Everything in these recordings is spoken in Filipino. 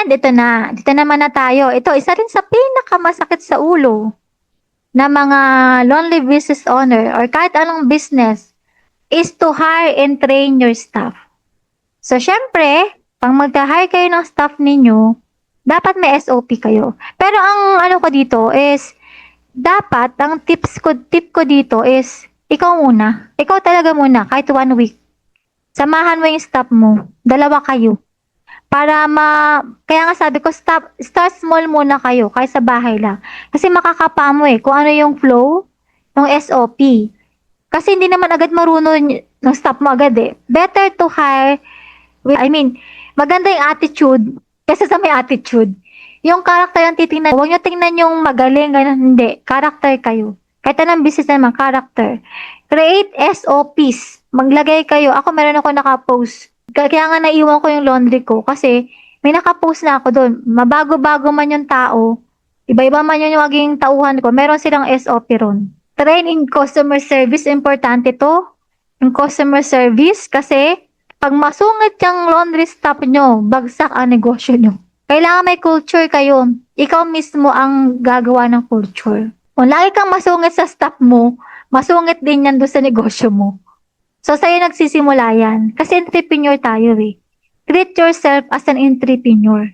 And ito na, dito naman na tayo. Ito, isa rin sa pinakamasakit sa ulo na mga lonely business owner or kahit anong business is to hire and train your staff. So, syempre, pag magka-hire kayo ng staff ninyo, dapat may SOP kayo. Pero ang ano ko dito is, dapat, ang tip ko dito is, ikaw muna. Ikaw talaga muna, kahit 1 week. Samahan mo yung staff mo. 2 kayo. Para kaya nga sabi ko, start small muna kayo, kahit sa bahay lang. Kasi makakapa mo kung ano yung flow, yung SOP. Kasi hindi naman agad marunong ng staff mo agad Better to hire maganda yung attitude kaysa sa may attitude. Yung character yung titingnan. Huwag nyo tingnan yung magaling, ganun. Hindi. Character kayo. Kahit anong business naman, character. Create SOPs. Maglagay kayo. Ako meron ako nakapost. Kaya nga naiwan ko yung laundry ko kasi may nakapost na ako doon. Mabago-bago man yung tao, iba-iba man yung maging tauhan ko, meron silang SOP ron. Train in customer service, importante to. Yung customer service kasi pag masungit yung laundry staff nyo, bagsak ang negosyo nyo. Kailangan may culture kayo. Ikaw mismo ang gagawa ng culture. Kung lagi kang masungit sa staff mo, masungit din yan doon sa negosyo mo. So, sa'yo nagsisimula yan. Kasi entrepreneur tayo Treat yourself as an entrepreneur.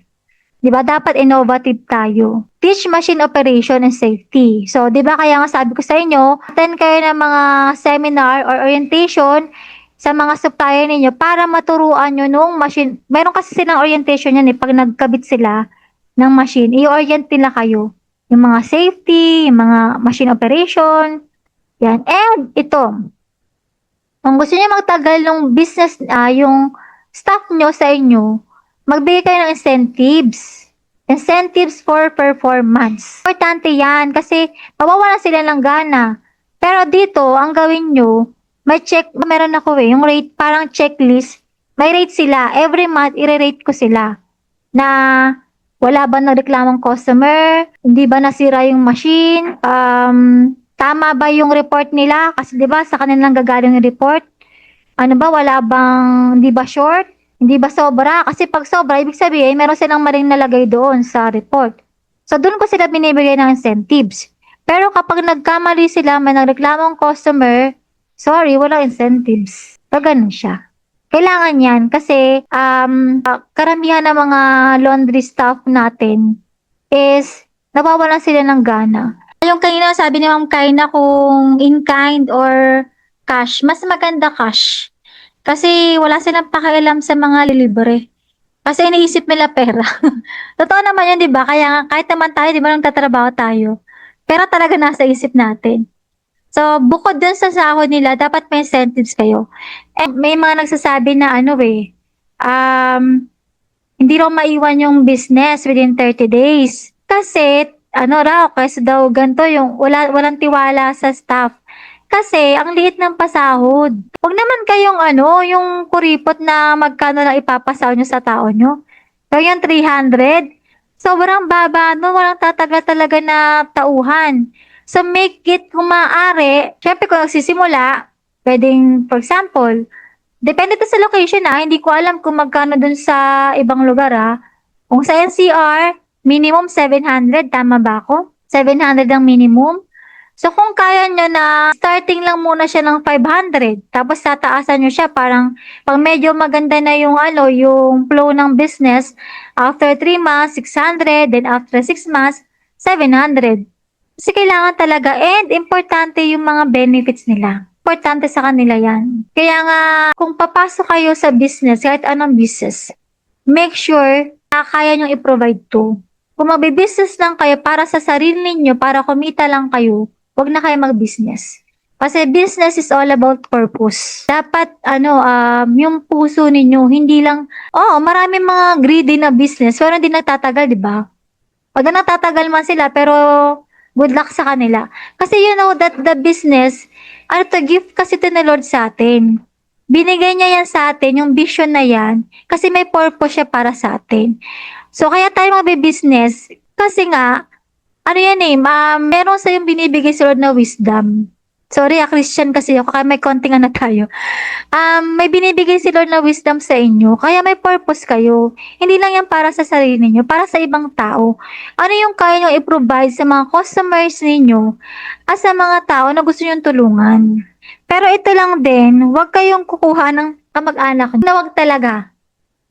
Diba? Dapat innovative tayo. Teach machine operation and safety. So, diba kaya nga sabi ko sa inyo, attend kayo ng mga seminar or orientation sa mga supplier ninyo para maturuan nyo nung machine. Meron kasi silang orientation yan pag nagkabit sila ng machine. I-orient nila kayo. Yung mga safety, yung mga machine operation. Yan. And ito, kung gusto niyo magtagal ng business, yung staff nyo sa inyo, magbigay kayo ng incentives. Incentives for performance. Importante yan kasi mawawalan sila ng gana. Pero dito, ang gawin nyo, meron ako yung rate, parang checklist. May rate sila. Every month, i-rate ko sila. Na wala ba nagreklamang customer? Hindi ba nasira yung machine? Tama ba yung report nila? Kasi 'di ba sa kanilang gagaling yung report? Ano ba hindi ba short? Hindi ba sobra? Kasi pag sobra, ibig sabihin meron silang maling nalagay doon sa report. So doon ko sila binibigay ng incentives. Pero kapag nagkamali sila, may nagreklamong customer, sorry, walang incentives. So ganun siya. Kailangan yan kasi karamihan ng mga laundry staff natin is nawawalan sila ng gana. Yung kanina sabi ni Ma'am Kaina kung in-kind or cash, mas maganda cash. Kasi wala silang pakialam sa mga libre. Kasi iniisip nila pera. Totoo naman yun, di ba? Kaya nga, kahit naman tayo, di ba, nagtatrabaho tayo. Pera talaga nasa isip natin. So, bukod dun sa sahod nila, dapat may incentives kayo. And may mga nagsasabi na hindi raw maiwan yung business within 30 days. Kasi, kasi daw ganito yung walang tiwala sa staff. Kasi, ang liit ng pasahod. Huwag naman kayong yung kuripot na magkano lang ipapasahod nyo sa tao nyo. Pero yung 300, sobrang baba, walang tatagal talaga na tauhan. So, make it kung maaari, syempre kung nagsisimula, pwedeng, for example, depende to sa location hindi ko alam kung magkano dun sa ibang lugar Kung sa NCR, minimum 700, tama ba ako? 700 ang minimum. So kung kaya nyo na starting lang muna siya ng 500, tapos tataasan nyo siya parang pag medyo maganda na yung yung flow ng business, after 3 months, 600, then after 6 months, 700. Kasi kailangan talaga and importante yung mga benefits nila. Importante sa kanila yan. Kaya nga, kung papasok kayo sa business, kahit anong business, make sure na kaya nyo i-provide to. Kung magbe-business lang kayo para sa sarili ninyo, para kumita lang kayo, huwag na kayo mag-business. Kasi business is all about purpose. Dapat, yung puso ninyo, hindi lang, maraming mga greedy na business, pero hindi nagtatagal, di ba? Pag nagtatagal man sila, pero good luck sa kanila. Kasi you know that the business, gift kasi ito ni Lord sa atin. Binigay niya yan sa atin, yung vision na yan, kasi may purpose siya para sa atin. So, kaya tayo magbe-business, kasi nga, meron sa yung binibigay sa Lord na wisdom. Sorry, Christian kasi ako kaya may konting ano tayo. May binibigay si Lord na wisdom sa inyo, kaya may purpose kayo. Hindi lang yan para sa sarili ninyo, para sa ibang tao. Ano yung kaya nyo i-provide sa mga customers ninyo at sa mga tao na gusto nyong tulungan. Pero ito lang din, huwag kayong kukuha ng kamag-anak na huwag talaga.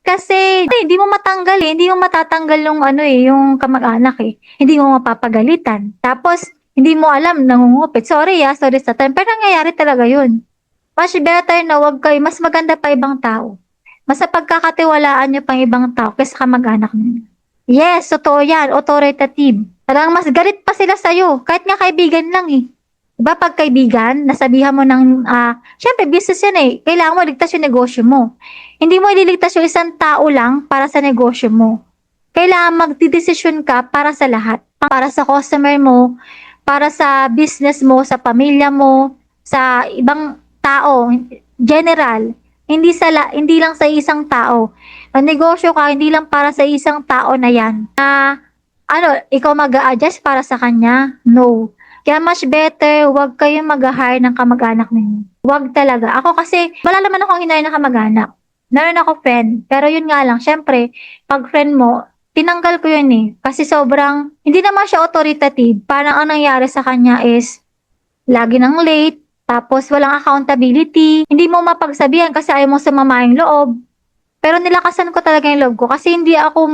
Kasi hindi mo matanggal eh, hindi mo matatanggal yung ano eh, yung kamag-anak eh. Hindi mo mapapagalitan. Tapos, hindi mo alam, nangungupit. Sorry sa time. Pero nangyayari talaga yun. Much better na wag kayo, mas maganda pa ibang tao. Mas pagkakatiwalaan nyo pang ibang tao kaysa kamag-anak nyo. Yes, totoo yan, authoritative. Talagang mas galit pa sila sa'yo, kahit nga kaibigan lang eh. Diba pag kaibigan, nasabihan mo ng, syempre business yan eh, kailangan mo ligtas yung negosyo mo. Hindi mo ililigtas yung isang tao lang para sa negosyo mo. Kailangan magdidesisyon ka para sa lahat. Para sa customer mo, para sa business mo, sa pamilya mo, sa ibang tao, general. Hindi lang sa isang tao. Ang negosyo ka, hindi lang para sa isang tao na yan. Ikaw mag-a-adjust para sa kanya? No. Kaya much better, huwag kayong mag-hire ng kamag-anak ninyo. Huwag talaga. Ako kasi, wala naman akong hinire na kamag-anak. Meron ako friend. Pero yun nga lang, syempre, pag friend mo, tinanggal ko yun eh. Kasi sobrang, hindi naman siya authoritative. Parang ang nangyari sa kanya is, lagi nang late, tapos walang accountability. Hindi mo mapagsabihan kasi ayaw mo sumama yung loob. Pero nilakasan ko talaga yung loob ko kasi hindi ako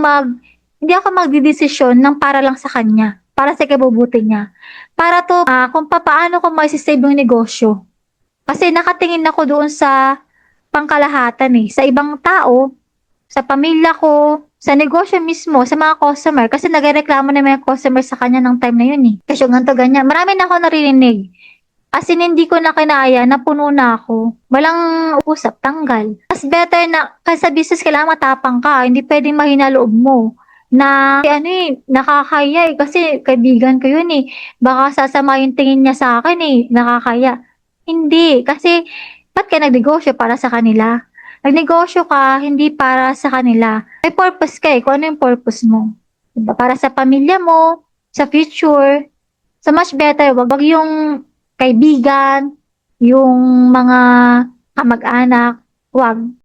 magdidesisyon ng para lang sa kanya. Para sa ikabubuti niya. Para to, kung paano ko maisisave yung negosyo. Kasi nakatingin ako doon sa pangkalahatan eh. Sa ibang tao, sa pamilya ko, sa negosyo mismo, sa mga customer. Kasi nagreklamo na mga customer sa kanya ng time na yun eh. Kasi ganito ganyan. Marami na ako naririnig. As in, hindi ko na kinaya, napuno na ako. Walang usap, tanggal. Mas better na, kasi sa business kailangan matapang ka. Hindi pwedeng mahina loob mo. Na, nakakaya eh. Kasi kaibigan ko yun eh. Baka sasama yung tingin niya sa akin eh. Nakakaya. Hindi. Kasi, ba't ka nagnegosyo para sa kanila? Nagnegosyo ka, hindi para sa kanila. May purpose ka eh. Kung ano yung purpose mo. Diba? Para sa pamilya mo, sa future. So much better, wag yung kaibigan, yung mga kamag-anak, wag.